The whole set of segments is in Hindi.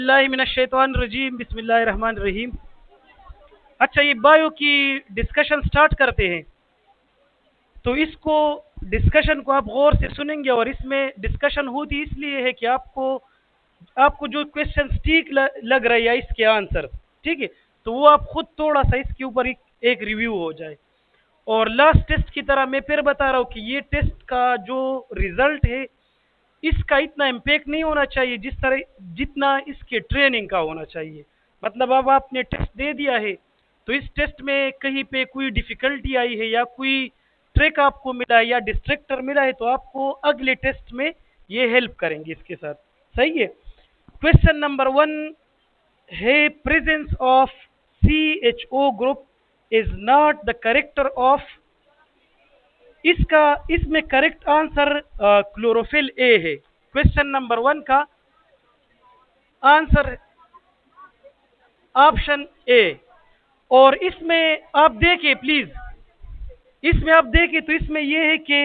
बिस्मिल्लाहिमिनश्शैतानिर्रजीम बिस्मिल्लाहिर्रहमानिर्रहीम। अच्छा, ये बायो की डिस्कशन स्टार्ट करते हैं। तो इसको डिस्कशन को आप गौर से सुनेंगे और इसमें डिस्कशन होती इसलिए है कि आपको आपको जो क्वेश्चन ठीक लग रहा है या इसके आंसर ठीक है, तो वो आप खुद थोड़ा सा इसके ऊपर एक रिव्यू हो जाए। और लास्ट टेस्ट की तरह मैं फिर बता रहा हूँ कि ये टेस्ट का जो रिजल्ट है इसका इतना इम्पैक्ट नहीं होना चाहिए जिस तरह जितना इसके ट्रेनिंग का होना चाहिए। मतलब अब आपने टेस्ट दे दिया है तो इस टेस्ट में कहीं पे कोई डिफिकल्टी आई है या कोई ट्रिक आपको मिला है या डिस्ट्रैक्टर मिला है तो आपको अगले टेस्ट में ये हेल्प करेंगे इसके साथ। सही है। क्वेश्चन नंबर 1 है, presence of CHO group is not the character of. इसमें करेक्ट आंसर क्लोरोफिल ए है। क्वेश्चन नंबर 1 का आंसर ऑप्शन ए। और इसमें आप देखिए प्लीज, इसमें आप देखिए तो इसमें यह है कि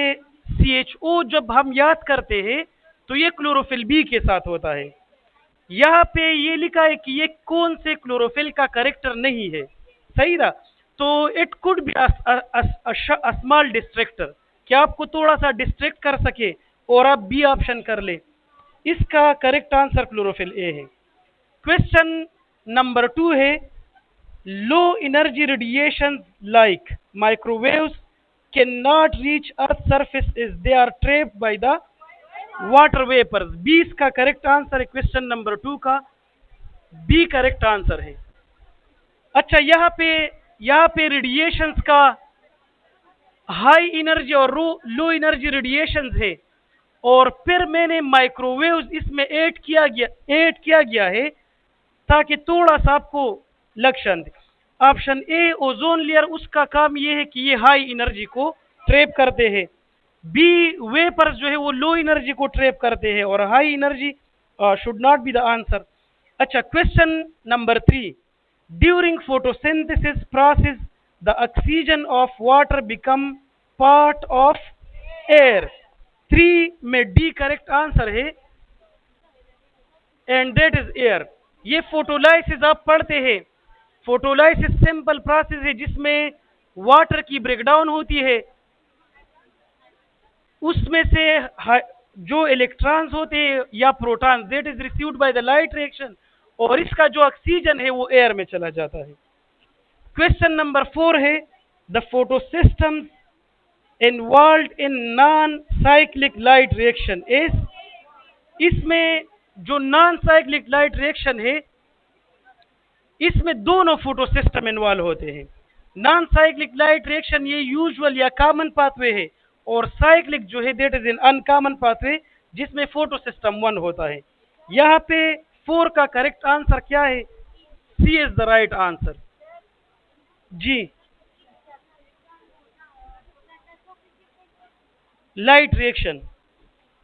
CHO जब हम याद करते हैं तो ये क्लोरोफिल बी के साथ होता है। यहाँ पे ये लिखा है कि ये कौन से क्लोरोफिल का करेक्टर नहीं है। सही ना। तो it could be small distractor, क्या आपको थोड़ा सा डिस्ट्रैक्ट कर सके और आप बी ऑप्शन कर ले। इसका करेक्ट आंसर क्लोरोफिल ए है। क्वेश्चन नंबर 2 है, low energy radiation like microwaves can not reach earth surface is they are trapped by the water vapours. B इसका करेक्ट आंसर है। क्वेश्चन नंबर 2 का बी करेक्ट आंसर है। अच्छा, यहाँ पे रेडिएशंस का हाई एनर्जी और लो एनर्जी रेडिएशंस है और फिर मैंने माइक्रोवेव्स इसमें ऐड किया गया है ताकि थोड़ा सा आपको लक्षण दे। ऑप्शन ए ओजोन लेयर, उसका काम ये है कि ये हाई एनर्जी को ट्रैप करते हैं। बी वेपर्स जो है वो लो एनर्जी को ट्रैप करते हैं और high energy should not be the answer. अच्छा, question number 3, during photosynthesis process the oxygen of water become part of air. 3 में डी करेक्ट आंसर है एंड दैट इज एयर। ये फोटोलाइसिस आप पढ़ते हैं। फोटोलाइसिस सिंपल प्रोसेस है जिसमें वाटर की ब्रेकडाउन होती है, उसमें से जो इलेक्ट्रॉन्स होते हैं या protons that is received by the light reaction और इसका जो ऑक्सीजन है वो एयर में चला जाता है। क्वेश्चन नंबर 4 है, the photosystem involved in non cyclic light reaction is. इसमें जो नॉन साइक्लिक लाइट रिएक्शन है इसमें दोनों फोटोसिस्टम इन्वॉल्व होते हैं। नॉन साइक्लिक लाइट रिएक्शन ये यूजुअल या कॉमन पाथवे है और साइक्लिक जो है that is in uncommon pathway जिसमें फोटोसिस्टम 1 होता है। यहाँ पे 4 का करेक्ट आंसर क्या है? C is the right answer. जी, लाइट रिएक्शन।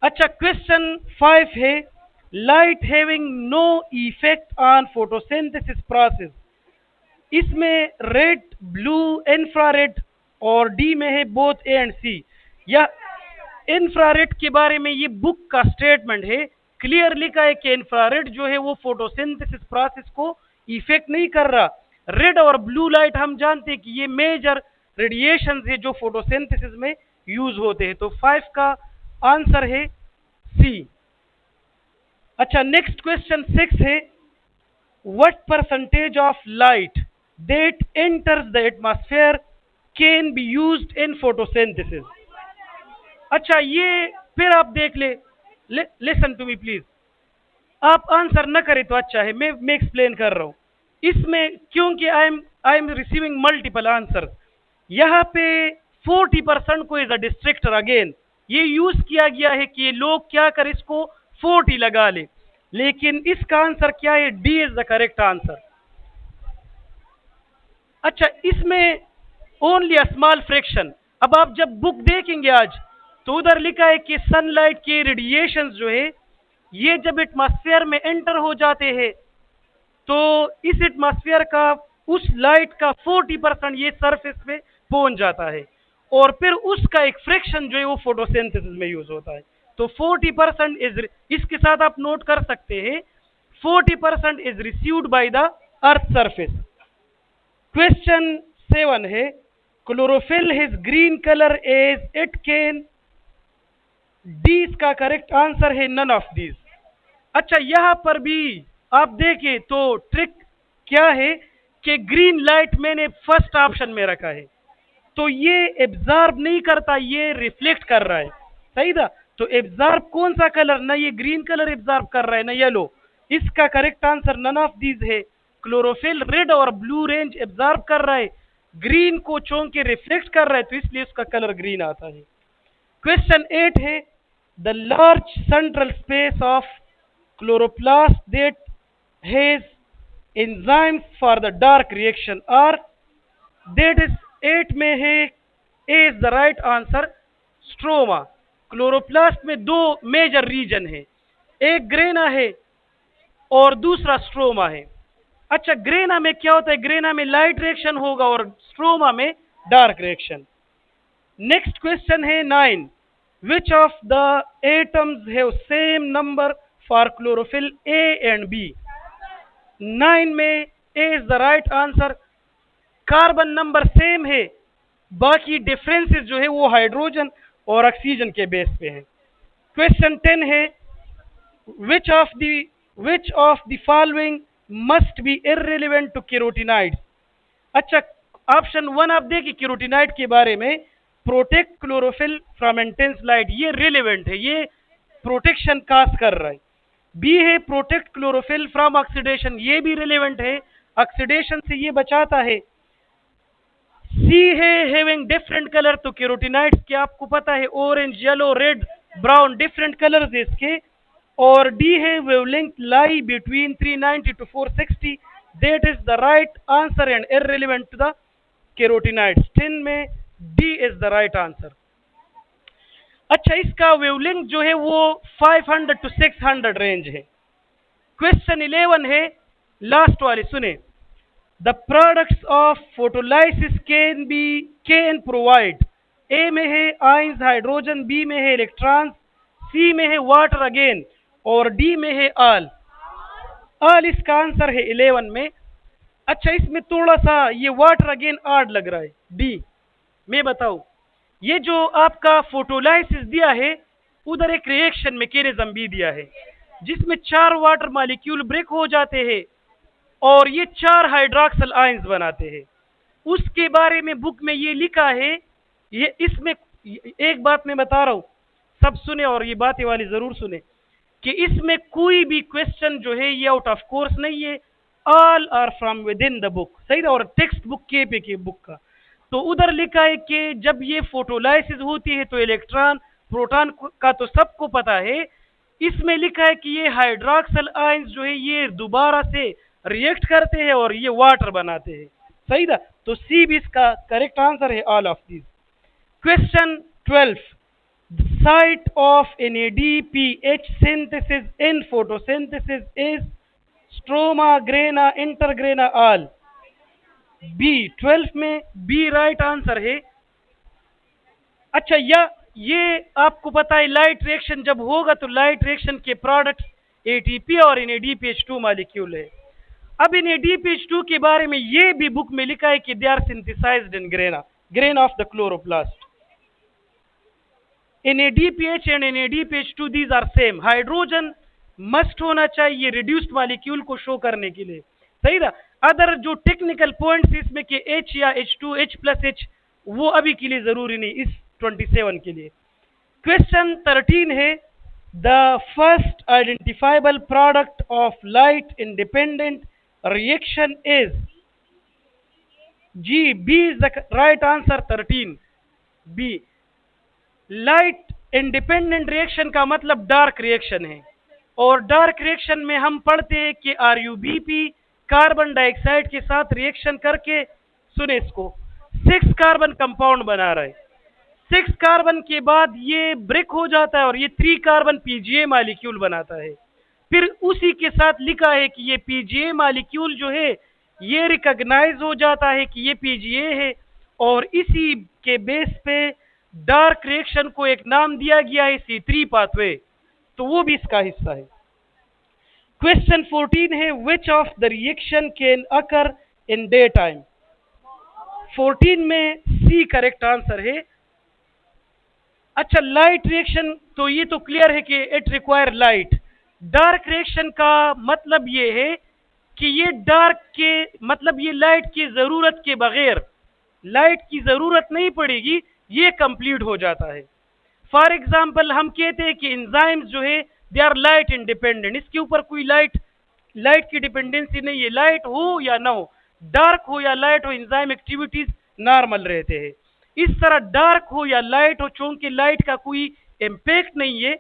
अच्छा, क्वेश्चन 5 है, light having no effect on photosynthesis process. इसमें रेड, ब्लू, इंफ्रारेड और डी में है बोथ ए एंड सी। या इंफ्रारेड के बारे में ये बुक का स्टेटमेंट है, क्लियर लिखा है कि इंफ्रारेड जो है वो फोटोसिंथेसिस प्रोसेस को इफेक्ट नहीं कर रहा। रेड और ब्लू लाइट हम जानते हैं कि ये मेजर रेडिएशंस है जो फोटोसिंथेसिस में यूज होते हैं। तो 5 का आंसर है सी। अच्छा, नेक्स्ट क्वेश्चन 6 है, what percentage of light that enters the atmosphere can be used in photosynthesis. अच्छा, ये फिर आप देख लिसन टू मी प्लीज। आप आंसर न करें तो अच्छा है, मैं एक्सप्लेन कर रहा हूं इसमें, क्योंकि I am receiving multiple answer. यहाँ पे 40% को इज अ डिस्ट्रैक्टर। अगेन ये यूज किया गया है कि लोग क्या कर इसको 40 लगा ले, लेकिन इसका आंसर क्या है? D is the correct answer. अच्छा, इसमें ओनली अ स्मॉल फ्रैक्शन। अब आप जब बुक देखेंगे आज तो उधर लिखा है कि सनलाइट के रेडिएशंस जो है ये जब एटमॉस्फेयर में एंटर हो जाते हैं तो इस एटमॉस्फेयर का उस लाइट का 40% ये सरफेस पे पहुंच जाता है और फिर उसका एक फ्रैक्शन जो है वो फोटोसिंथेसिस में यूज होता है। तो 40% इज, इसके साथ आप नोट कर सकते हैं 40% is received by the earth surface. Question 7 है chlorophyll his green colour as it can, D इसका करेक्ट आंसर है नन ऑफ दीज। अच्छा, यहां पर भी आप देखें तो ट्रिक क्या है कि ग्रीन लाइट मैंने फर्स्ट ऑप्शन में रखा है, तो ये एब्जॉर्ब नहीं करता, ये रिफ्लेक्ट कर रहा है। सही था, तो एब्जॉर्ब कौन सा कलर, ना ये ग्रीन कलर एब्जॉर्ब कर रहा है ना येलो। इसका correct answer none of these है। क्लोरोफिल रेड और ब्लू रेंज एब्जॉर्ब कर रहा है, ग्रीन को चौंक के रिफ्लेक्ट कर रहा है, तो इसलिए उसका कलर ग्रीन आता है। क्वेश्चन 8 है the large central space of chloroplast that has enzymes for the dark reaction are, that is 8 में है A is the right answer stroma. Chloroplast में दो मेजर रीजन है, एक ग्रेना है और दूसरा स्ट्रोमा है। अच्छा, ग्रेना में क्या होता है, ग्रेना में लाइट रिएक्शन होगा और स्ट्रोमा में डार्क रिएक्शन। नेक्स्ट क्वेश्चन है 9, which of the atoms have same number for chlorophyll A and B. 9 में A is the right answer. Carbon number same है, बाकी डिफरेंसेस जो है वो हाइड्रोजन और ऑक्सीजन के बेस पे है। क्वेश्चन 10 है which of the following must be irrelevant to carotenoids। अच्छा, ऑप्शन 1 आप देखिए कैरोटीनाइड के बारे में, protect chlorophyll from intense light, ये रिलेवेंट है, ये प्रोटेक्शन कास्ट कर रहा है। बी है प्रोटेक्ट क्लोरोफिल फ्रॉम ऑक्सीडेशन, ये भी रिलेवेंट है, ऑक्सीडेशन से ये बचाता है। सी है हैविंग डिफरेंट कलर, तो कैरोटीनाइड्स के आपको पता है orange, yellow, red, brown different colours है इसके। और डी है wavelength lie between 390 to 460, that is the right answer and irrelevant to the carotenoids. 10 में D is the right answer. अच्छा, इसका वेवलेंथ जो है वो 500 to 600 रेंज है। क्वेश्चन 11 है, लास्ट वाले सुने, the products of photolysis can provide, A में है आयंस हाइड्रोजन, बी में है इलेक्ट्रॉन्स, सी में है वाटर अगेन और डी में है ऑल। ऑल इसका आंसर है 11 में। अच्छा, इसमें थोड़ा सा ये वाटर अगेन आड लग रहा है, डी। मैं बताऊं, ये जो आपका फोटोलाइसिस दिया है उधर एक रिएक्शन मैकेनिज्म भी दिया है जिसमें 4 वाटर मॉलिक्यूल ब्रेक हो जाते हैं और ये 4 हाइड्रोक्सिल आयंस बनाते हैं। उसके बारे में बुक में ये लिखा है। ये इसमें एक बात मैं बता रहा हूं, सब सुने और ये बातें वाली जरूर सुने, कि इसमें कोई भी क्वेश्चन जो है ये आउट ऑफ कोर्स नहीं है, all are from within the book. सही था, और टेक्स्ट बुक के बुक का। तो उधर लिखा है कि जब ये फोटोलाइसिस होती है तो इलेक्ट्रॉन प्रोटॉन का तो सबको पता है, इसमें लिखा है कि ये हाइड्रोक्सिल आयंस जो है ये दोबारा से रिएक्ट करते हैं और ये वाटर बनाते हैं। सही था, तो सी भी इसका करेक्ट आंसर है, all of these. Question 12, the site of NADPH synthesis in photosynthesis is stroma, grana, intergrana, all। B 12 में बी राइट आंसर है। अच्छा, ये आपको पता है लाइट रिएक्शन जब होगा तो लाइट रिएक्शन के प्रोडक्ट्स ATP और NADPH2 मॉलिक्यूल है। अब NADPH2 के बारे में ये भी बुक में लिखा है कि they are synthesized in grain of the chloroplast. NADPH and NADPH2 these are same. Hydrogen must होना चाहिए रिड्यूस्ड मॉलिक्यूल को शो करने के लिए। सही था, अदर जो टेक्निकल पॉइंट्स इसमें के H या H2 H+H वो अभी के लिए जरूरी नहीं इस 27 के लिए। क्वेश्चन 13 है, the first identifiable product of light independent reaction is, जी B is the right answer. 13 बी। लाइट इंडिपेंडेंट रिएक्शन का मतलब डार्क रिएक्शन है, और डार्क रिएक्शन में हम पढ़ते हैं कि RuBp कार्बन डाइऑक्साइड के साथ रिएक्शन करके, सुने इसको, 6 कार्बन कंपाउंड बना रहा है। 6 कार्बन के बाद ये ब्रेक हो जाता है और ये 3 कार्बन PGA मॉलिक्यूल बनाता है। फिर उसी के साथ लिखा है कि ये PGA मॉलिक्यूल जो है ये रिकॉग्नाइज हो जाता है कि ये PGA है, और इसी के बेस पे डार्क रिएक्शन को एक नाम दिया गया है C3 पाथवे, तो वो भी इसका हिस्सा है। क्वेश्चन 14 है which of the reaction can occur in day time. 14 में सी करेक्ट आंसर है। अच्छा, लाइट रिएक्शन तो ये तो क्लियर है कि it require light. Dark reaction का मतलब ये है कि ये डार्क के मतलब ये लाइट की जरूरत के बगैर, लाइट की जरूरत नहीं पड़ेगी, ये कंप्लीट हो जाता है। फॉर एग्जाम्पल हम कहते हैं कि एंजाइम्स जो है दे आर लाइट इंडिपेंडेंट, इसके ऊपर कोई लाइट लाइट की डिपेंडेंसी नहीं है, लाइट हो या ना हो, डार्क हो या लाइट हो, एंजाइम एक्टिविटीज नॉर्मल रहते हैं। इस तरह डार्क हो या लाइट हो, चूंकि लाइट का कोई इम्पैक्ट नहीं है,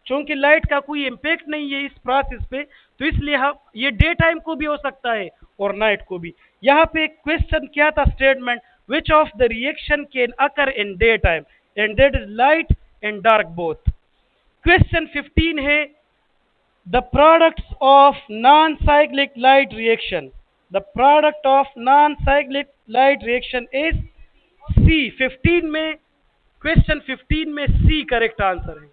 चूंकि लाइट का कोई इम्पैक्ट नहीं है इस प्रोसेस पे, तो इसलिए हम ये डे टाइम को भी हो सकता है और नाइट को भी। यहाँ पे क्वेश्चन क्या था, statement which of the reaction can occur in day time and that is light and dark both. Question 15 है the products of non cyclic light reaction. The product of non cyclic light reaction is C. 15 में क्वेश्चन 15 में सी करेक्ट आंसर है।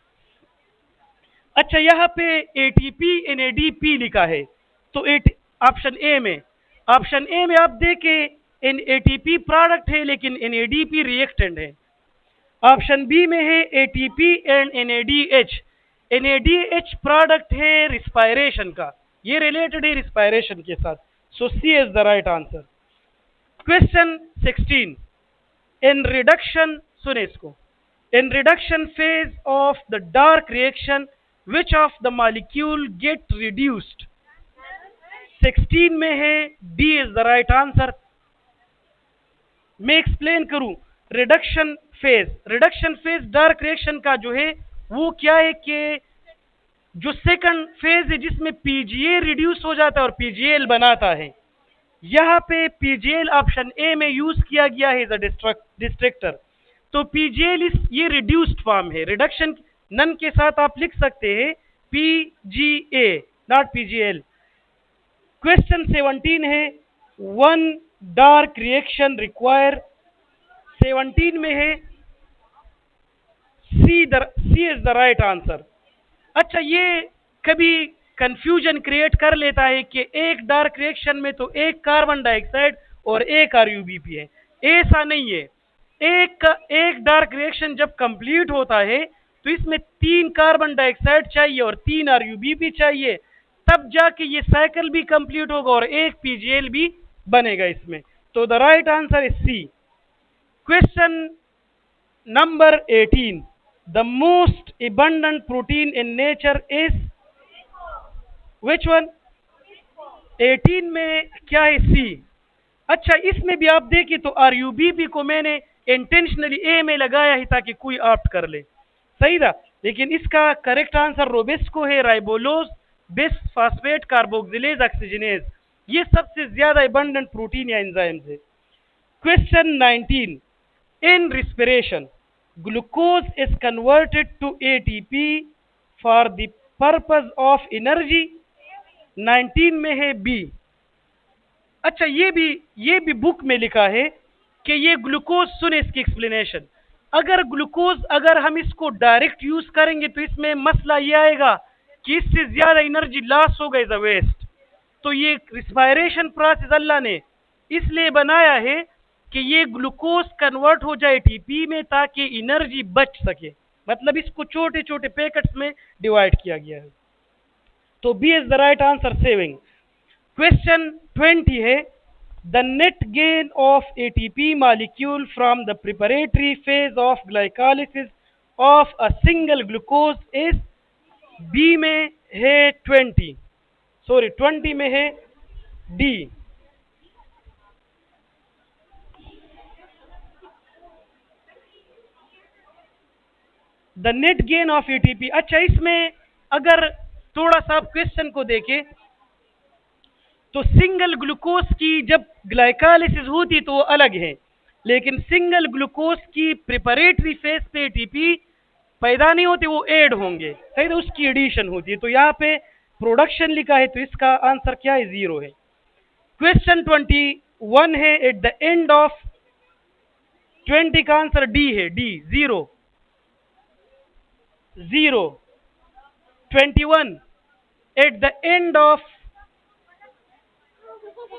अच्छा, यहाँ पे एटीपी एनएडीपी लिखा है, तो ऑप्शन ए में, ऑप्शन ए में आप देखें इन एटीपी प्रोडक्ट है लेकिन एनएडीपी रिएक्टेंट है। ऑप्शन बी में है ATP and NADH, NADH product है रिस्पायरेशन का, ये रिलेटेड है रिस्पायरेशन के साथ, so C is the right answer. Question 16 in reduction, सुने इसको, in reduction phase of the dark reaction which of the molecule get reduced। 16 में है D is the right answer। मैं एक्सप्लेन करूं, रिडक्शन फेज डार्क रिएक्शन का जो है वो क्या है कि जो सेकंड फेज है जिसमें पीजीए रिड्यूस हो जाता है और पीजीएल बनाता है, यहाँ पे पीजीएल ऑप्शन ए में यूज किया गया है एज अ डिस्ट्रक्टर, तो पीजीएल इस ये रिड्यूस्ड फॉर्म है, रिडक्शन नन के साथ आप लिख सकते हैं पीजीए नॉट पीजीएल। क्वेश्चन 17 है वन डार्क रिएक्शन रिक्वायर, 17 में है C is the right answer. अच्छा, ये कभी कंफ्यूजन क्रिएट कर लेता है कि एक डार्क रिएक्शन में तो एक कार्बन डाइऑक्साइड और एक आरयूबीपी है, ऐसा नहीं है। एक डार्क रिएक्शन जब कंप्लीट होता है तो इसमें 3 कार्बन डाइऑक्साइड चाहिए और 3 आरयूबीपी चाहिए, तब जाके ये साइकिल भी कंप्लीट होगा और एक पीजीएल भी बनेगा इसमें, तो the right answer is C. Question number 18 the most abundant protein in nature is which one. 18 में क्या है, सी। अच्छा, इसमें भी आप देखिए तो आरयूबीपी को मैंने इंटेंशनली ए में लगाया है ताकि कोई ऑप्ट कर ले, सही था, लेकिन इसका करेक्ट आंसर रोबेस्को है, राइबोलोज बिस फास्फेट कार्बोक्सिलेज ऑक्सीजनेज, ये सबसे ज्यादा अबंडेंट प्रोटीन या एंजाइम्स है। Question 19 in respiration glucose is converted to ATP for the purpose of energy, 19 में है बी। अच्छा, ये भी बुक में लिखा है कि ये ग्लूकोज, सुने इसकी एक्सप्लेनेशन, अगर हम इसको डायरेक्ट यूज करेंगे तो इसमें मसला ये आएगा कि इससे ज्यादा एनर्जी लॉस हो गई द वेस्ट, तो ये रिस्पायरेशन प्रोसेस अल्लाह ने इसलिए बनाया है कि ये ग्लूकोज कन्वर्ट हो जाए एटीपी में ताकि एनर्जी बच सके, मतलब इसको छोटे छोटे पैकेट्स में डिवाइड किया गया है, तो B is the right answer, saving. Question 20 है the net gain of ATP molecule from the preparatory phase of glycolysis of a single glucose is B में है 20 में है D। The net gain of ATP, अच्छा इसमें अगर थोड़ा सा आप क्वेश्चन को देखें तो सिंगल ग्लूकोज की जब ग्लाइकोलाइसिस होती तो वो अलग है, लेकिन सिंगल ग्लूकोज की प्रिपरेटरी फेज पे एटीपी पैदा नहीं होते, वो ऐड होंगे, सही, तो उसकी एडिशन होती है, तो यहाँ पे प्रोडक्शन लिखा है तो इसका आंसर क्या है, 0 है। क्वेश्चन 21 है एट द एंड ऑफ 20 का आंसर डी है, D 0 0 21 eight the end of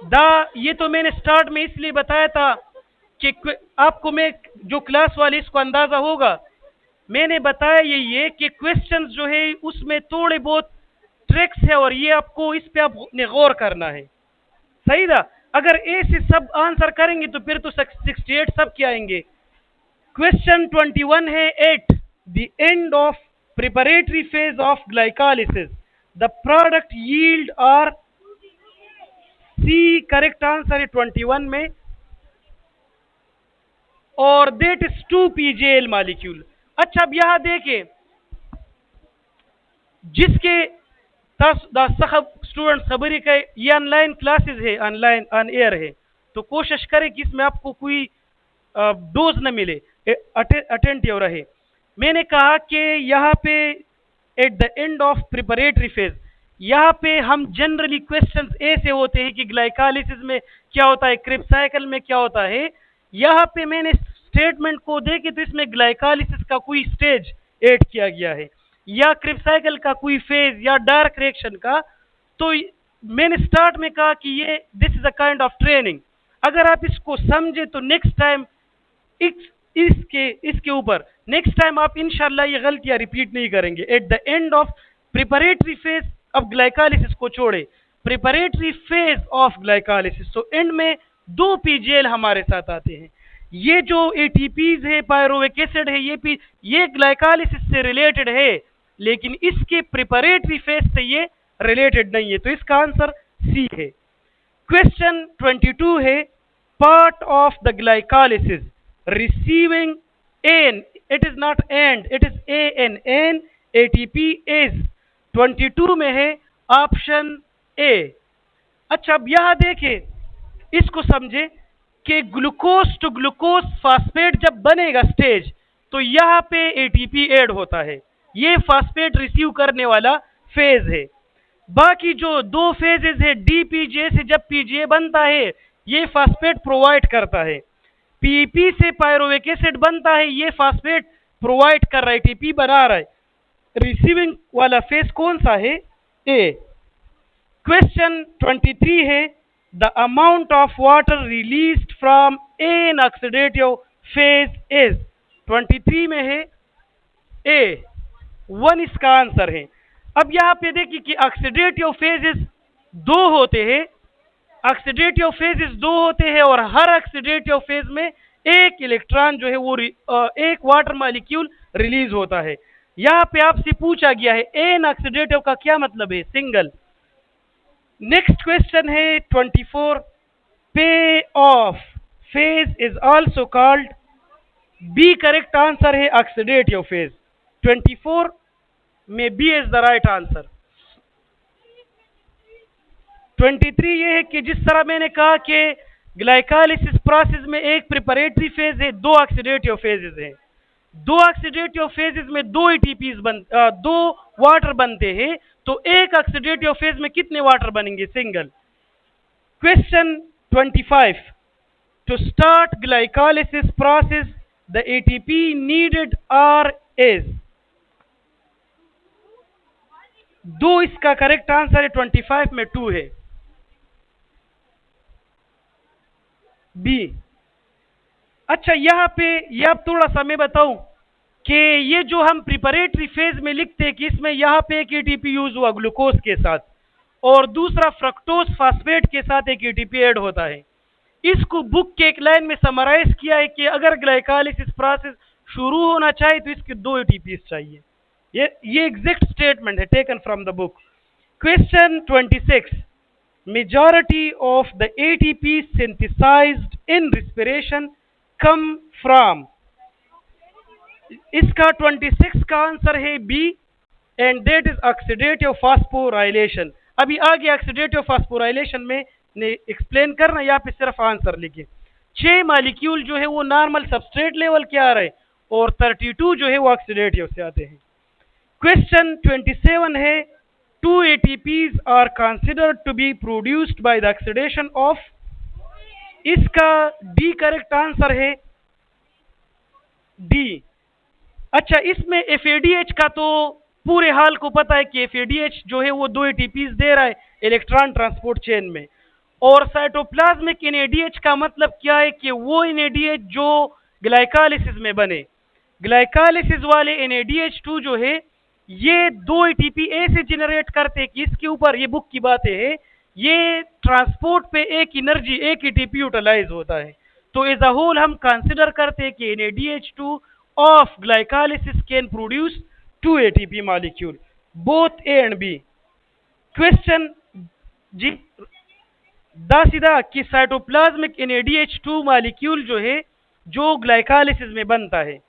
the, ये तो मैंने स्टार्ट में इसलिए बताया था कि आपको मैं जो क्लास वाले इसको अंदाजा होगा, मैंने बताया यही है कि क्वेश्चंस जो है उसमें थोड़े बहुत ट्रिक्स है और ये आपको इस पे आपने गौर करना है। सही था। अगर ए से सब आंसर करेंगे तो फिर तो 68 सब क्या आएंगे। क्वेश्चन 21 है, at the end of preparatory phase of glycolysis the product yield are C, correct answer है 21 में, और देट इज 2 PGL मॉलिक्यूल। अच्छा अब यहां देखें, जिसके स्टूडेंट खबरी का ये ऑनलाइन क्लासेस है, ऑनलाइन ऑन एयर है, तो कोशिश करें कि इसमें आपको कोई डोज न मिले, अटेंटिव रहे। मैंने कहा कि यहाँ पे eight the end of preparatory phase, यहाँ पे हम जनरली क्वेश्चंस ऐसे होते हैं कि ग्लाइकोलिसिस में क्या होता है, क्रिब्स साइकिल में क्या होता है। यहाँ पे मैंने स्टेटमेंट को देखे तो इसमें ग्लाइकोलिसिस का कोई स्टेज ऐड किया गया है या क्रिब्स साइकिल का कोई फेज या डार्क रिएक्शन का। तो मैंने स्टार्ट में कहा कि ये this is a kind of training. अगर आप इसको समझे तो नेक्स्ट टाइम इसके ऊपर नेक्स्ट टाइम आप इंशाल्लाह ये गलतियां रिपीट नहीं करेंगे। Eight the end of preparatory phase, अब ग्लाइकोलिसिस को छोड़े, प्रिपरेटरी फेज ऑफ ग्लाइकोलिसिस, तो एंड में 2 PGL हमारे साथ आते हैं। ये जो एटीपीज है, पायरुविक एसिड है, ये ग्लाइकोलिसिस से रिलेटेड है, लेकिन इसके प्रिपरेटरी फेज से ये रिलेटेड नहीं है, तो इसका आंसर सी है। क्वेश्चन 22 है, part of the glycolysis receiving an, it is not and, it is AN ATP is 22 में है ऑप्शन ए। अच्छा अब यहां देखें, इसको समझे कि ग्लूकोज टू ग्लूकोज फास्फेट जब बनेगा स्टेज, तो यहां पे एटीपी ऐड होता है, ये फास्फेट रिसीव करने वाला फेज है। बाकी जो दो फेजेस है डीपीजे से जब पीजीए बनता है, ये फास्फेट प्रोवाइड करता है। पीपी से पायरुविक एसिड बनता है, ये फास्फेट प्रोवाइड कर रहा है, टीपी बना रहा है। रिसीविंग वाला फेज कौन सा है, ए। क्वेश्चन 23 है, the amount of water released from an oxidative phase is, 23 में है ए, 1 इसका आंसर है। अब यहां पे देखिए कि ऑक्सीडेटिव फेजेस 2 होते हैं, ऑक्सीडेटिव फेजेस 2 होते हैं और हर ऑक्सीडेटिव फेज में एक इलेक्ट्रॉन जो है वो एक वाटर मॉलिक्यूल रिलीज होता है। यहां पे आपसे पूछा गया है एन ऑक्सीडेटिव का क्या मतलब है, सिंगल। नेक्स्ट क्वेश्चन है 24, pay off phase is also called, B correct answer है ऑक्सीडेटिव फेज। 24 में B is the right answer. 23 ये है कि जिस तरह मैंने कहा कि ग्लाइकोलिसिस प्रोसेस में एक प्रिपरेटरी फेज है, 2 ऑक्सीडेटिव फेजेस हैं। 2 ऑक्सीडेटिव फेजेस में 2 एटीपीज 2 वाटर बनते हैं, तो एक ऑक्सीडेटिव फेज में कितने वाटर बनेंगे, single. Question 25, to start glycolysis process the ATP needed are is, 2 इसका करेक्ट आंसर है, 25 में 2 है, बी। अच्छा यहां पे ये अब थोड़ा सा मैं बताऊं कि ये जो हम प्रिपरेटरी फेज में लिखते हैं कि इसमें यहां पे एक एटीपी यूज हुआ ग्लूकोज के साथ और दूसरा फ्रक्टोज फास्फेट के साथ एक एटीपी ऐड होता है। इसको बुक के एक लाइन में समराइज किया है कि अगर ग्लाइकोलिसिस प्रोसेस शुरू होना चाहिए तो इसके 2 एटीपीज चाहिए। ये एग्जैक्ट स्टेटमेंट है taken from the book. Question 26, majority of the ATP synthesized in respiration come from, इसका 26 का आंसर है B, and that is oxidative phosphorylation. अभी आगे ऑक्सीडेटिव फास्फोराइलेशन में एक्सप्लेन करना, यहाँ पे सिर्फ आंसर लिखिए। 6 मॉलिक्यूल जो है वो नॉर्मल सबस्ट्रेट लेवल के आ रहे हैं और 32 जो है वो ऑक्सीडेटिव से आते हैं। क्वेश्चन 27 है, 2 ATPs are considered to be produced by the oxidation of, इसका डी करेक्ट आंसर है, डी। अच्छा इसमें FADH का तो पूरे हाल को पता है कि FADH जो है वो 2 ATPs दे रहा है इलेक्ट्रॉन ट्रांसपोर्ट चेन में। और साइटोप्लाज्मिक NADH का मतलब क्या है कि वो NADH जो ग्लाइकोलाइसिस में बने। ग्लाइकोलाइसिस वाले NADH2 जो है ये 2 ATP ऐसे जनरेट करते हैं कि इसके ऊपर, ये बुक की बातें है, ये ट्रांसपोर्ट पे एक एनर्जी, एक ATP यूटिलाइज होता है। तो एज अ होल हम कंसिडर करते हैं कि NADH2 of glycolysis can produce 2 ATP molecule, both A and B। Question जी सीधा कि साइटोप्लाज्मिक NADH2 मॉलिक्यूल जो है जो ग्लाइकोलाइसिस में बनता है,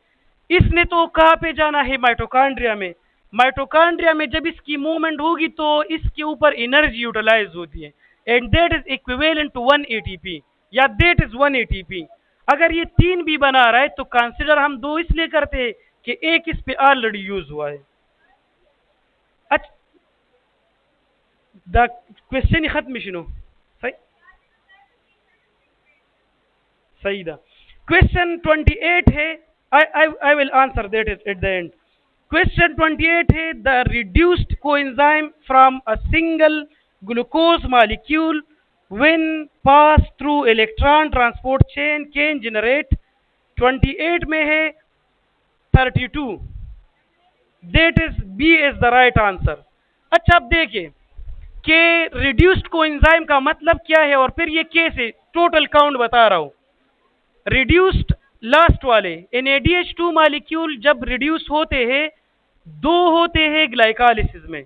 इसने तो कहाँ पे जाना है? माइटोकॉन्ड्रिया में। माइटोकॉन्ड्रिया में जब इसकी मूवमेंट होगी तो इसके ऊपर एनर्जी यूटिलाइज होती है, and that is equivalent to 1 ATP, या दैट इज 1 ATP। अगर ये 3 भी बना रहा है तो कंसिडर हम 2 इसलिए करते हैं कि एक इस पे ऑलरेडी यूज हुआ है। अच्छा, द क्वेश्चन ही खत्म शुनो सही सही दा। क्वेश्चन 28 है, I will answer that at the end. Question 28 है, the reduced coenzyme from a single glucose molecule when passed through electron transport chain can generate। 28 में है 32, that is B is the right answer। अच्छा, अब देखिए कि reduced coenzyme का मतलब क्या है और फिर ये कैसे, टोटल काउंट बता रहा हूं। रिड्यूस्ड लास्ट वाले NADH2 मॉलिक्यूल जब रिड्यूस होते हैं, 2 होते हैं ग्लाइकोलाइसिस में,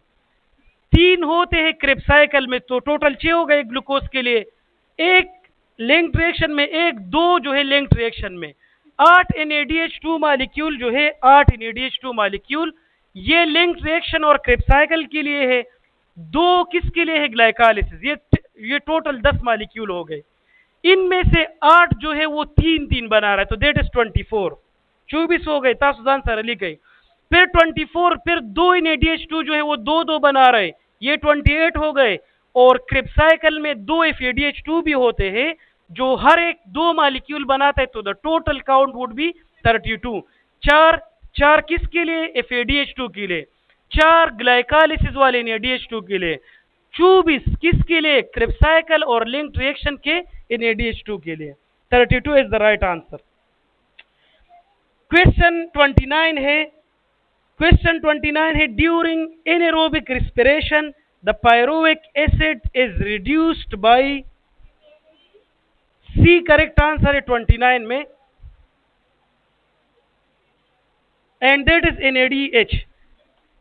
3 होते हैं क्रेब्स साइकिल में, तो टोटल 6 हो गए ग्लूकोज के लिए। एक लिंक्ड रिएक्शन में, एक 2 जो है लिंक्ड रिएक्शन में, 8 NADH2 मॉलिक्यूल जो है 8 NADH2 मॉलिक्यूल ये लिंक्ड रिएक्शन और क्रेब्स साइकिल के लिए है, 2 किसके लिए है? ग्लाइकोलाइसिस। ये टोटल 10 मॉलिक्यूल हो गए। इनमें से 8 जो है वो 3-3 बना रहा है, तो दैट इज 24, 24 हो गए। तासुदान सर अली गई, फिर 24, फिर 2 NADH2 जो है वो 2-2 बना रहे, ये 28 हो गए। और क्रेब्स साइकिल में 2 FADH2 भी होते हैं जो हर एक 2 मॉलिक्यूल बनाता है, तो the total count would be 32। 4 किसके लिए? FADH2 के लिए, 4 ग्लाइकोलाइसिस वाले NADH2 के लिए, 24 किसके लिए? क्रेब्स साइकिल और लिंक्ड रिएक्शन के NADH2 के लिए। 32 is the right answer. Question 29 है, क्वेश्चन 29 है, during anaerobic respiration the pyruvic acid is reduced by. C correct answer है 29 में, and that is NADH।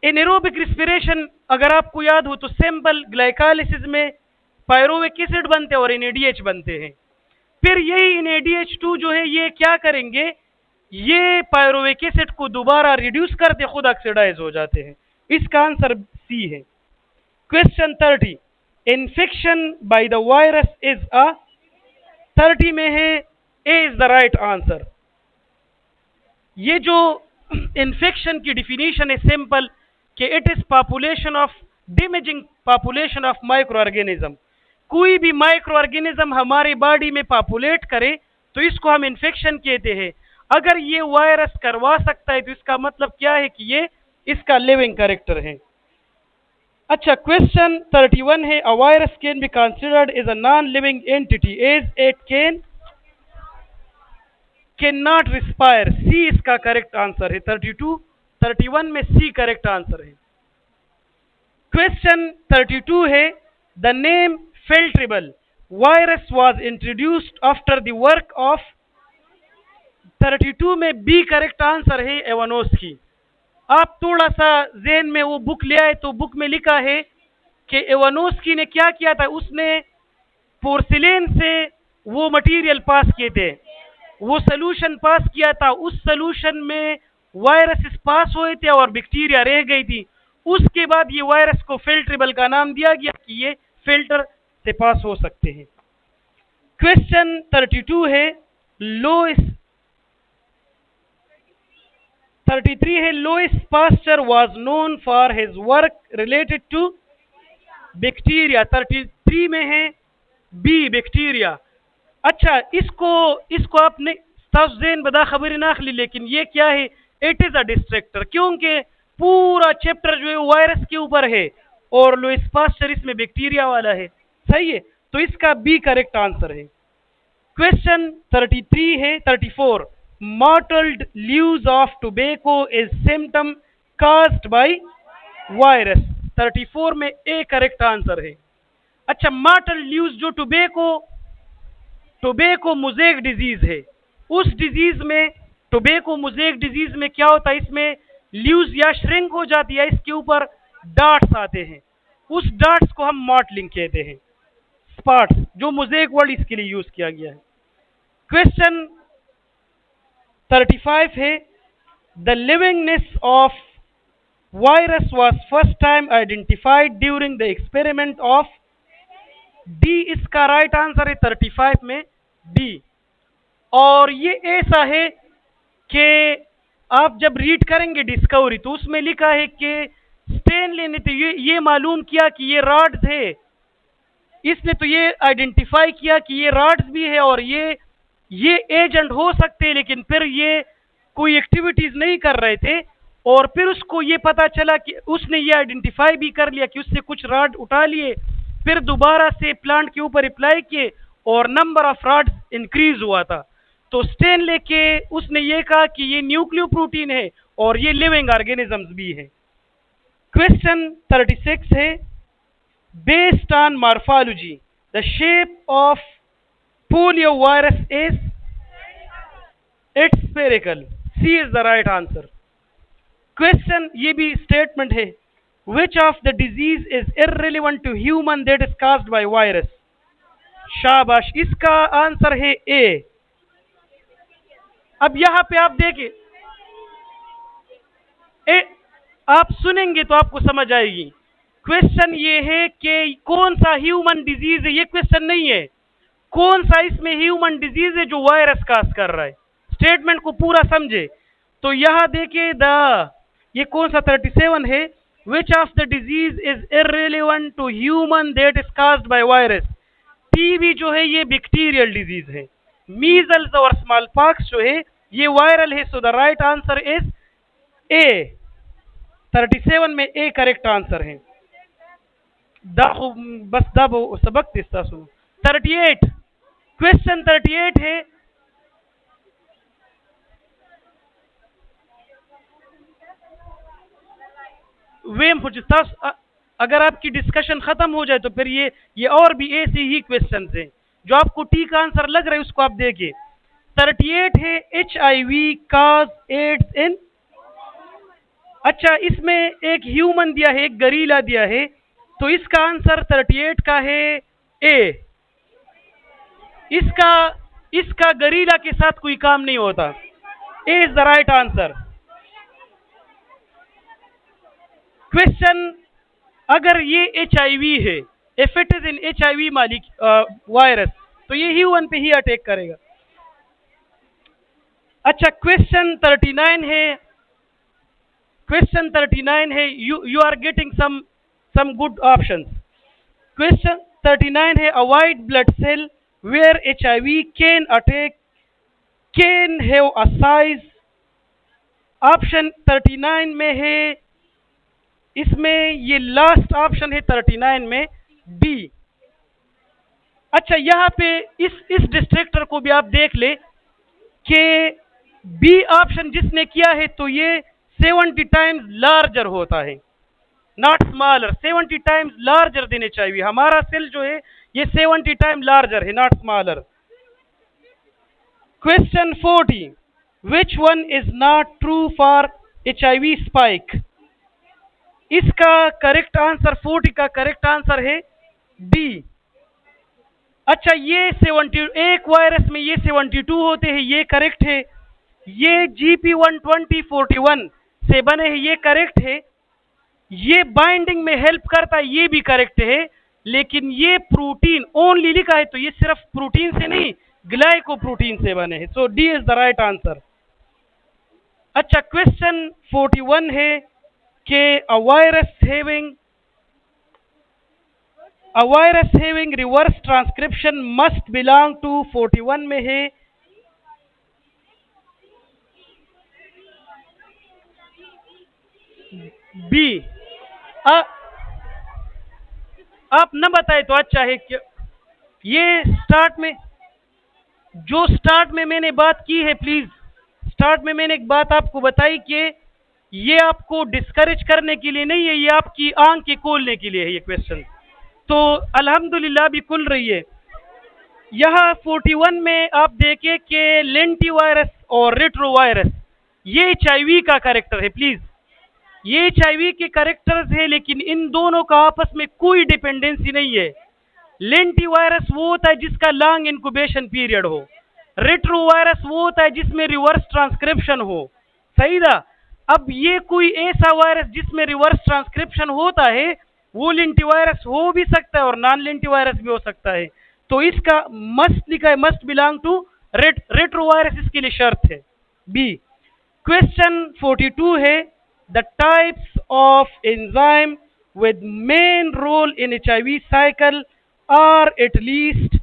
Anaerobic respiration अगर आपको याद हो तो सिंपल ग्लाइकोलाइसिस में पायरुविक एसिड बनते हैं और NADH बनते हैं। फिर यही NADH2 जो है ये क्या करेंगे, ये पायरुविक एसिड को दोबारा रिड्यूस करते खुद ऑक्सीडाइज हो जाते हैं। इसका आंसर सी है। Question 30, infection by the virus is a. 30 में है A is the right answer. ये जो इन्फेक्शन की डिफिनीशन है सिंपल कि it is population of damaging population of micro organism. कोई भी माइक्रो ऑर्गेनिज्म हमारे बॉडी में पॉपुलेट करे तो इसको हम इन्फेक्शन कहते हैं। अगर ये वायरस करवा सकता है तो इसका मतलब क्या है कि ये इसका लिविंग कैरेक्टर है। अच्छा, क्वेश्चन 31 है, a virus can be considered as a non living entity as it can not respire. C इसका करेक्ट आंसर है। 31 में सी करेक्ट आंसर है। क्वेश्चन 32 है, the name filterable virus was introduced after the work of. 32 में बी करेक्ट आंसर है एवानोस्की। आप थोड़ा सा ज़हन में वो बुक ले आए तो बुक में लिखा है कि एवानोस्की ने क्या किया था, उसने पोर्सिलेन से वो मटेरियल पास किए थे, वो सोल्यूशन पास किया था, उस सोल्यूशन में वायरसेस पास हुए थे और बैक्टीरिया रह गई थी। उसके बाद ये वायरस को फिल्ट्रेबल का नाम दिया गया कि ये फिल्टर से पास हो सकते हैं। क्वेश्चन 32 है, लोइस 33 है, Louis Pasteur was known for his work related to bacteria. 33 में है बी बैक्टीरिया। अच्छा, इसको आपने ज़ेन बदा खबर ना खली, लेकिन ये क्या है? इट इज अ डिस्ट्रैक्टर, क्योंकि पूरा चैप्टर जो है वायरस के ऊपर है और लुईस पास्चर इसमें बैक्टीरिया वाला है। सही है, तो इसका बी करेक्ट आंसर है। क्वेश्चन 33 है 34, mottled leaves of tobacco is symptom caused by virus. 34 में ए करेक्ट आंसर है। अच्छा, मॉटल्ड लीव्स जो टोबैको मोज़ेक डिजीज है, उस डिजीज में, टोबैको मोज़ेक डिजीज में क्या होता है, इसमें लीव्स या श्रिंक हो जाती है, इसके ऊपर डार्ट्स आते हैं, उस डार्ट्स को हम मॉटलिंग कहते हैं, स्पॉट्स, जो मोज़ेक वर्ड इसके लिए यूज किया गया है। क्वेश्चन 35 है, the livingness of virus was first time identified during the experiment of. D इसका राइट आंसर है 35 में डी। और ये ऐसा है कि आप जब रीड करेंगे डिस्कवरी तो उसमें लिखा है कि स्टेनली ने तो ये मालूम किया कि ये रॉड्स है, इसने तो ये आइडेंटिफाई किया कि ये रॉड्स भी है और ये एजेंट हो सकते हैं, लेकिन फिर ये कोई एक्टिविटीज नहीं कर रहे थे, और फिर उसको ये पता चला कि उसने ये आइडेंटिफाई भी कर लिया कि उससे कुछ रॉड उठा लिए, फिर दोबारा से प्लांट के ऊपर अप्लाई किए और नंबर ऑफ रॉड्स इंक्रीज हुआ था। तो स्टेनले के उसने ये कहा कि ये न्यूक्लियो प्रोटीन है और ये लिविंग ऑर्गेनिजम्स भी है। क्वेश्चन 36 है, based on morphology the shape of polio virus is, it's spherical. C is the right answer. Question ये भी स्टेटमेंट है, which of the disease is irrelevant to human that is caused by virus। शाबाश, इसका आंसर है ए। अब यहां पे आप देखिए, आप सुनेंगे तो आपको समझ आएगी। क्वेश्चन ये है कि कौन सा ह्यूमन डिजीज है, ये क्वेश्चन नहीं है, कौन सा इसमें ह्यूमन डिजीज है जो वायरस काज कर रहा है। स्टेटमेंट को पूरा समझे तो यहां देखिए, ये कौन सा 37 है, which of the disease is irrelevant to human that is caused by virus। TB जो है ये बैक्टीरियल डिजीज है, मीजल्स और स्मॉल पॉक्स जो है ये वायरल है। So the right answer is a. 37 में ए करेक्ट आंसर है। बस दबो सबक तिस्ता सुनो। 38, क्वेश्चन 38 है, वेम अगर आपकी डिस्कशन खत्म हो जाए तो फिर ये और भी ऐसे ही क्वेश्चन हैं जो आपको टी का आंसर लग रहा है उसको आप देखिए। 38 है, HIV काज एड्स इन। अच्छा, इसमें एक ह्यूमन दिया है, एक गरीला दिया है, तो इसका आंसर 38 का है ए। इसका गरीला के साथ कोई काम नहीं होता। A is the right answer. Question, अगर ये HIV है, if it is in HIV मालिक वायरस, तो ये ह्यूमन पे ही अटैक करेगा। अच्छा, क्वेश्चन 39 है, क्वेश्चन 39 है, you are getting some good options. Question 39 है, a white blood cell where HIV can attack can have a size. Option 39 में है, इसमें ये लास्ट ऑप्शन है 39 में बी। अच्छा, यहां पे इस डिस्ट्रक्टर को भी आप देख ले कि बी ऑप्शन जिसने किया है तो ये 70 टाइम्स लार्जर होता है, नॉट स्मॉलर। 70 टाइम्स लार्जर देने चाहिए। हमारा सेल जो है ये 70 टाइम लार्जर है, not smaller. Question 40, which one is not true for HIV spike. इसका करेक्ट आंसर 40 का करेक्ट आंसर है डी। अच्छा, ये 70 एक वायरस में ये 72 होते हैं, ये करेक्ट है। ये GP12041 से बने हैं, ये करेक्ट है। ये बाइंडिंग में हेल्प करता है, ये भी करेक्ट है। लेकिन ये प्रोटीन ओनली लिखा है तो ये सिर्फ प्रोटीन से नहीं, ग्लाइकोप्रोटीन से बने हैं। So D is the right answer. अच्छा, क्वेश्चन 41 है कि a virus having reverse transcription must belong to 41 में है, बी। आप न बताए तो अच्छा है कि ये स्टार्ट में, जो स्टार्ट में मैंने बात की है प्लीज, स्टार्ट में मैंने एक बात आपको बताई कि ये आपको डिस्करेज करने के लिए नहीं है, ये आपकी आंख के खोलने के लिए है ये क्वेश्चन। तो अल्हम्दुलिल्लाह भी खुल रही है। यहाँ 41 में आप देखें कि लेंटी वायरस और रेट्रोवायरस ये एचआईवी का कैरेक्टर है प्लीज, ये एचआईवी के कैरेक्टर्स है, लेकिन इन दोनों का आपस में कोई डिपेंडेंसी नहीं है। लेंटी वायरस वो होता है जिसका लॉन्ग इंक्यूबेशन पीरियड हो, रेट्रोवायरस वो होता है जिसमें रिवर्स ट्रांसक्रिप्शन हो। सही था। अब ये कोई ऐसा वायरस जिसमें रिवर्स ट्रांसक्रिप्शन होता है, वो लेंटी वायरस हो भी सकता है और नॉन लेंटी वायरस भी हो सकता है। तो इसका मस्ट लिखा है, मस्ट बिलोंग टू रेट्रोवायरस, इसके लिए शर्त है बी। क्वेश्चन 42 है, the types of enzyme with main role in HIV cycle are at least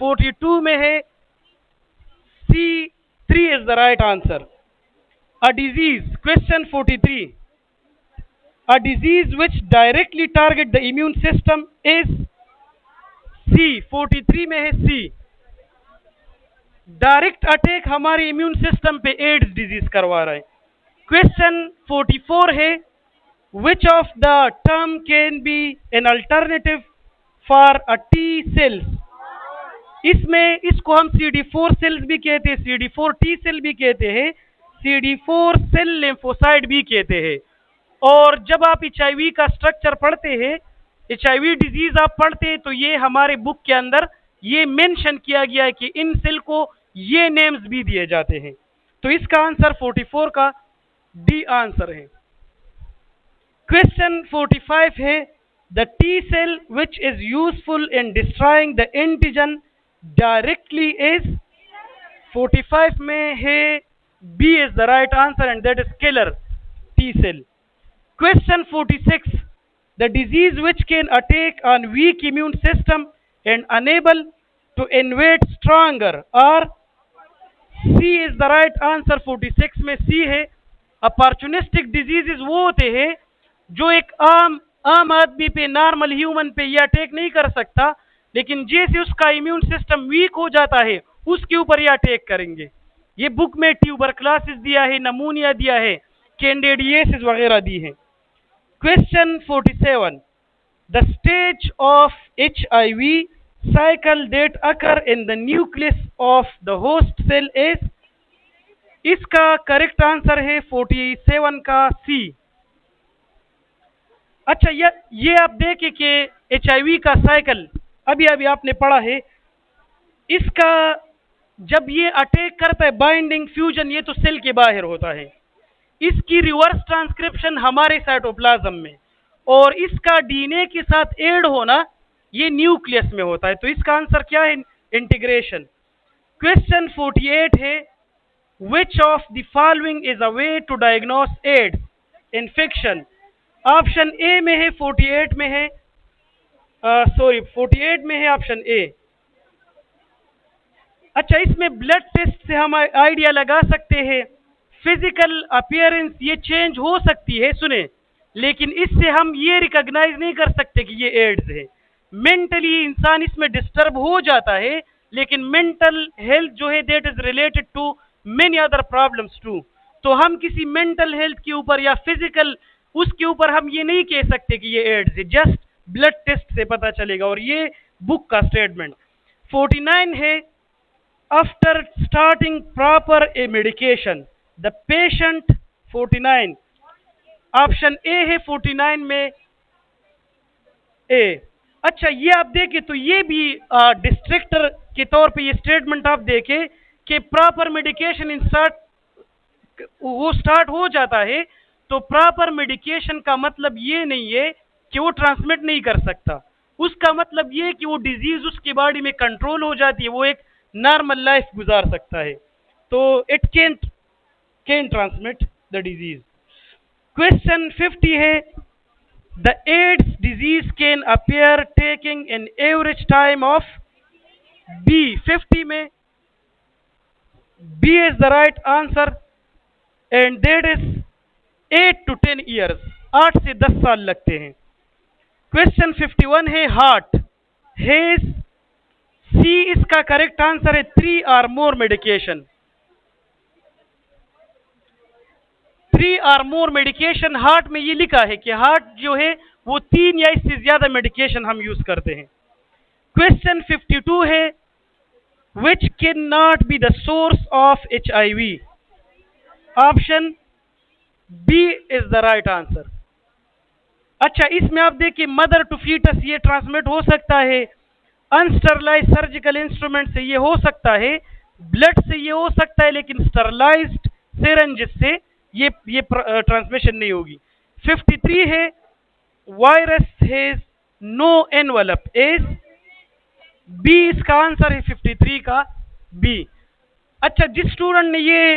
42 में है C3 is the right answer. A disease, question 43, a disease which directly target the immune system is C, 43 में है C। डायरेक्ट अटैक हमारे इम्यून सिस्टम पे एड्स डिजीज करवा रहा है। क्वेश्चन 44 है, which of the term can be an alternative for a T cells? इसमें इसको हम CD4 सेल्स भी कहते हैं, CD4 T सेल भी कहते हैं, CD4 सेल लिम्फोसाइट भी कहते हैं। और जब आप एचआईवी का स्ट्रक्चर पढ़ते हैं, एचआईवी डिजीज आप पढ़ते हैं, तो ये हमारे बुक के अंदर ये मेंशन किया गया है कि इन सेल को ये नेम्स भी दिए जाते हैं। तो इसका आंसर 44 का डी आंसर है। क्वेश्चन 45 है, the T cell which is useful in destroying the antigen directly is, 45 में है B is the right answer and that is killer T cell. Question 46, the disease which can attack on weak immune system and unable to invade stronger, or C is the right answer, 46 में C है। अपॉर्चुनिस्टिक डिजीजेस वो होते हैं जो एक आम आदमी पे, नॉर्मल ह्यूमन पे ये अटैक नहीं कर सकता, लेकिन जैसे उसका इम्यून सिस्टम वीक हो जाता है उसके ऊपर ये अटैक करेंगे। ये बुक में ट्यूबरक्लोसिस दिया है, नमूनिया दिया है, कैंडिडियासिस वगैरह दी है। Question 47, the stage of HIV cycle that occur in the nucleus of the host cell is, इसका करेक्ट आंसर है 47 का सी। अच्छा, ये आप देखें कि एचआईवी का साइकिल अभी अभी आपने पढ़ा है, इसका जब ये अटैक करता है, बाइंडिंग फ्यूजन, ये तो सेल के बाहर होता है, इसकी रिवर्स ट्रांसक्रिप्शन हमारे साइटोप्लाज्म में, और इसका डीएनए के साथ ऐड होना ये न्यूक्लियस में होता है। तो इसका आंसर क्या है? इंटीग्रेशन। क्वेश्चन 48 है, which of the following is a way to diagnose AIDS infection? Option A में है, 48 में है, 48 में है ऑप्शन ए। अच्छा, इसमें ब्लड टेस्ट से हम आइडिया लगा सकते हैं, फिजिकल अपीयरेंस ये चेंज हो सकती है, सुने, लेकिन इससे हम ये रिकॉग्नाइज नहीं कर सकते कि ये एड्स है। मेंटली इंसान इसमें डिस्टर्ब हो जाता है, लेकिन मेंटल हेल्थ जो है that is related to many other problems too. तो हम किसी मेंटल हेल्थ के ऊपर या फिजिकल उसके ऊपर हम ये नहीं कह सकते कि ये एड्स है, जस्ट ब्लड टेस्ट से पता चलेगा, और ये बुक का स्टेटमेंट। 49 है, after starting proper A medication the patient, 49 option A है 49 में ए। अच्छा, ये आप देखें तो ये भी डिस्ट्रिक्टर के तौर पे ये स्टेटमेंट आप देखें कि प्रॉपर मेडिकेशन वो स्टार्ट हो जाता है, तो प्रॉपर मेडिकेशन का मतलब ये नहीं है कि वो ट्रांसमिट नहीं कर सकता, उसका मतलब ये कि वो डिजीज उसकी बॉडी में कंट्रोल हो जाती है, वो एक नॉर्मल लाइफ गुजार सकता है, तो it can transmit the disease. Question 50 है, the AIDS disease can appear taking an average time of B, 50 में B is the right answer and that is 8 to 10 years। 8 से 10 साल लगते हैं। क्वेश्चन 51 है हार्ट हैज, सी इसका करेक्ट आंसर है 3 और मोर मेडिकेशन। 3 और मोर मेडिकेशन हार्ट में ये लिखा है कि हार्ट जो है वो 3 या इससे ज्यादा मेडिकेशन हम यूज करते हैं। क्वेश्चन 52 है which cannot be the source of HIV। Option B is the right answer. अच्छा, इसमें आप देखिए मदर टू फीटस ये ट्रांसमिट हो सकता है, अनस्टरलाइज सर्जिकल इंस्ट्रूमेंट से ये हो सकता है, ब्लड से ये हो सकता है, लेकिन स्टरलाइज्ड सिरेंज से ये ट्रांसमिशन नहीं होगी। 53 है virus has no envelope as, B इसका आंसर है 53 का बी। अच्छा, जिस स्टूडेंट ने ये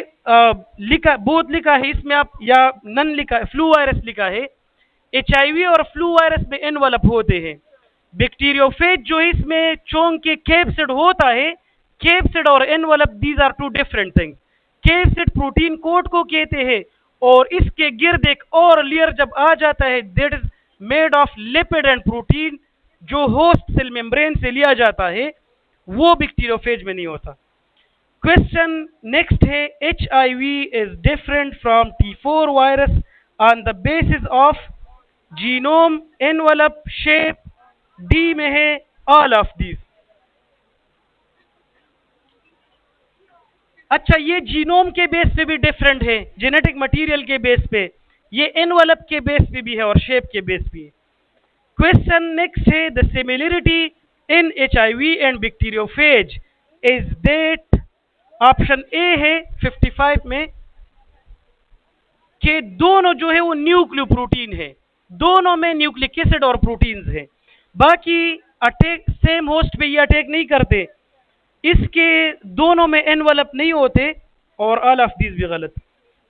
लिखा बोथ लिखा है इसमें आप या नन लिखा है, फ्लू वायरस लिखा है, HIV और फ्लू वायरस में एनवलप होते हैं। बैक्टीरियोफेज जो इसमें चोंग के कैप्सिड होता है, कैप्सिड और envelope these are two different things. Capsid protein coat को कहते हैं और इसके गिर्द एक और लेयर जब आ जाता है that is made of lipid and protein, जो होस्ट सेल मेम्ब्रेन से लिया जाता है, वो बैक्टीरियोफेज में नहीं होता। क्वेश्चन नेक्स्ट है HIV is different from T4 virus on the basis of genome, envelope, shape, D में है ऑल ऑफ दीज। अच्छा, ये जीनोम के बेस पे भी डिफरेंट है, जेनेटिक मटेरियल के बेस पे, ये एनवलप के बेस पे भी है और शेप के बेस पे। क्वेश्चन नेक्स्ट है the similarity in HIV and bacteriophage is that, option A है 55 में कि दोनों जो है वो न्यूक्लियो प्रोटीन है, दोनों में न्यूक्लिक एसिड और प्रोटीन्स है, बाकी अटैक सेम होस्ट पे ये अटैक नहीं करते, इसके दोनों में एनवलप नहीं होते और ऑल ऑफ दीज भी गलत।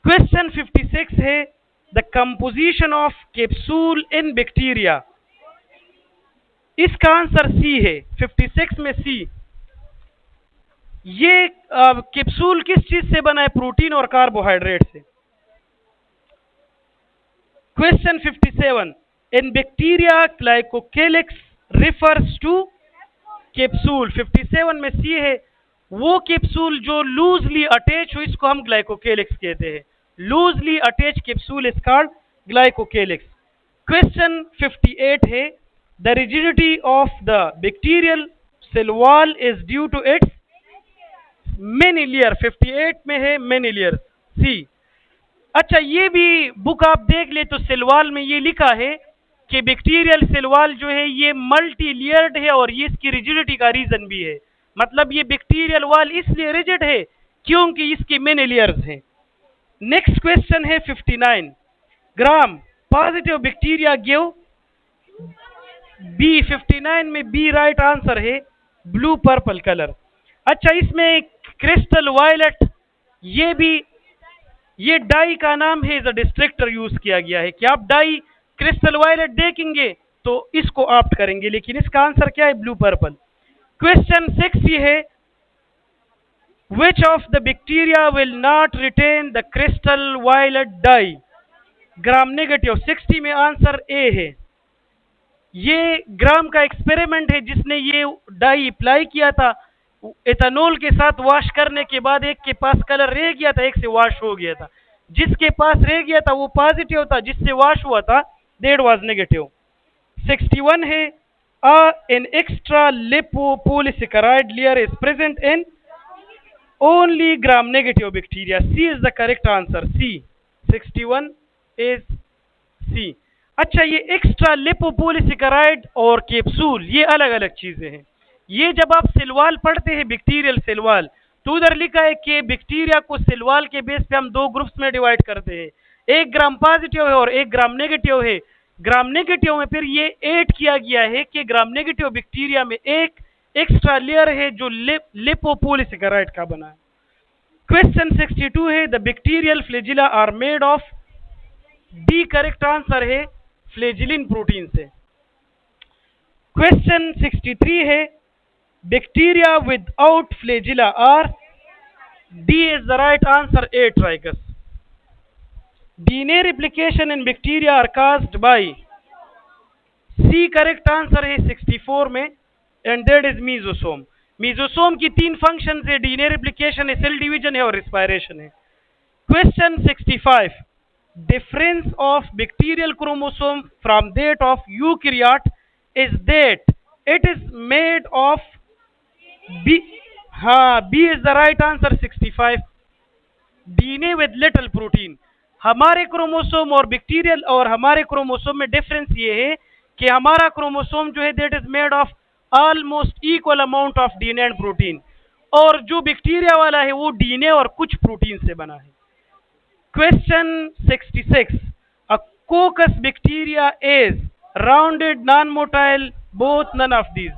क्वेश्चन 56 है the composition of capsule in bacteria, इसका आंसर सी है 56 में सी। ये कैप्सूल किस चीज से बना है? प्रोटीन और कार्बोहाइड्रेट से। Question 57 in bacteria glycocalyx refers to capsule, 57 में सी है, वो कैप्सूल जो लूजली अटैच हो इसको हम ग्लाइकोकेलिक्स कहते हैं, loosely attach capsule is called glycocalyx. Question 58 है the rigidity of the bacterial cell wall is due to its many layer, 58 में है मेनी लेयर सी। अच्छा, ये भी बुक आप देख ले तो सेल वॉल में ये लिखा है कि बैक्टीरियल सेल वॉल जो है ये मल्टी लेयर्ड है और ये इसकी रिजिडिटी का रीजन भी है, मतलब ये बैक्टीरियल वॉल इसलिए रिजिड है क्योंकि इसके मेनी लेयर्स हैं। नेक्स्ट क्वेश्चन है 59 gram positive bacteria give B, 59 में बी राइट आंसर है, ब्लू पर्पल कलर। अच्छा, इसमें क्रिस्टल वायलेट ये डाई का नाम है, इज अ डिस्ट्रिक्टर यूज किया गया है कि आप डाई क्रिस्टल वायलेट देखेंगे तो इसको ऑप्ट करेंगे, लेकिन इसका आंसर क्या है? Blue purple. क्वेश्चन 60 है which of the bacteria will not retain the crystal violet dye, gram negative, 60 में आंसर ए है। ये ग्राम का एक्सपेरिमेंट है जिसने ये डाई अप्लाई किया था, एथेनॉल के साथ वॉश करने के बाद एक के पास कलर रह गया था, एक से वॉश हो गया था, जिसके पास रह गया था वो पॉजिटिव था, जिससे वॉश हुआ था दैट वाज नेगेटिव। 61 है an extra lipopolysaccharide layer is present in only gram negative bacteria, C is the correct answer, C, 61 is C। अच्छा, ये एक्स्ट्रा लिपोपोलिसेकेराइड और कैप्सूल ये अलग अलग चीजें हैं। ये जब आप सेलवाल पढ़ते हैं बैक्टीरियल सेलवाल तो उधर लिखा है कि बैक्टीरिया को सेलवाल के बेस पे हम दो ग्रुप्स में डिवाइड करते हैं, एक ग्राम पॉजिटिव है और एक ग्राम नेगेटिव है। ग्राम नेगेटिव में फिर ये ऐड किया गया है कि ग्राम नेगेटिव बैक्टीरिया में एक एक्स्ट्रा लेयर है जो लिपोपोलिसेकेराइड का बना है। क्वेश्चन 62 है the bacterial flagella are made of, D correct answer है, फ्लैजिलिन प्रोटीन से। क्वेश्चन 63 है bacteria without flagella are, D is the right answer, atrichous. DNA replication in bacteria are caused by C correct answer है 64 में and that is mesosome. Mesosome की 3 फंक्शन है, डीएनए रेप्लिकेशन है, सेल डिवीजन है और रिस्पायरेशन है। Question 65, difference of bacterial chromosome from that of eukaryote is that it is made of B. हाँ, B is the right answer 65। DNA with little protein. हमारे क्रोमोसोम और बैक्टीरियल और हमारे क्रोमोसोम में डिफरेंस ये है कि हमारा क्रोमोसोम जो है that is made of almost equal amount of DNA and protein, और जो बैक्टीरिया वाला है वो डीएनए और कुछ प्रोटीन से बना है। Question 66, a coccus bacteria is rounded non motile both none of these.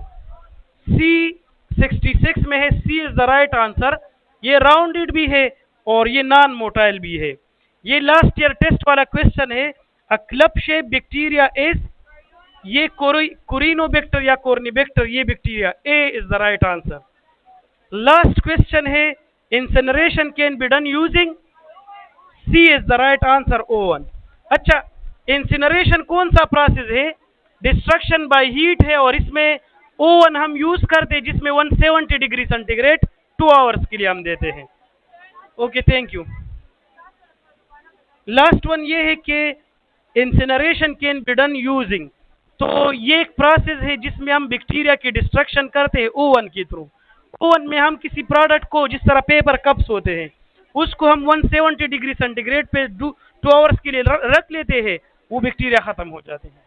C 66 में है, C is the right answer. ये राउंडेड भी है और ये नॉन मोटाइल भी है। ये लास्ट ईयर टेस्ट वाला क्वेश्चन है। A club shape bacteria is, ये कोरिनोबैक्टर या कोर्निबैक्टर, ये bacteria, A is the right answer. Last question है, incineration can be done using, C is the right answer, oven. अच्छा, इंसिनरेशन कौन सा प्रोसेस है? डिस्ट्रक्शन बाय हीट है और इसमें ओवन हम यूज करते हैं जिसमें 170 डिग्री सेंटीग्रेड 2 आवर्स के लिए हम देते हैं। Okay, thank you. Last one ये है कि incineration can be done using, तो ये एक प्रोसेस है जिसमें हम बैक्टीरिया की डिस्ट्रक्शन करते हैं ओवन के थ्रू। ओवन में हम किसी प्रोडक्ट को, जिस तरह पेपर कप्स होते हैं, उसको हम 170 डिग्री सेंटीग्रेड पे 2 आवर्स के लिए रख लेते हैं, वो बैक्टीरिया खत्म हो जाते हैं।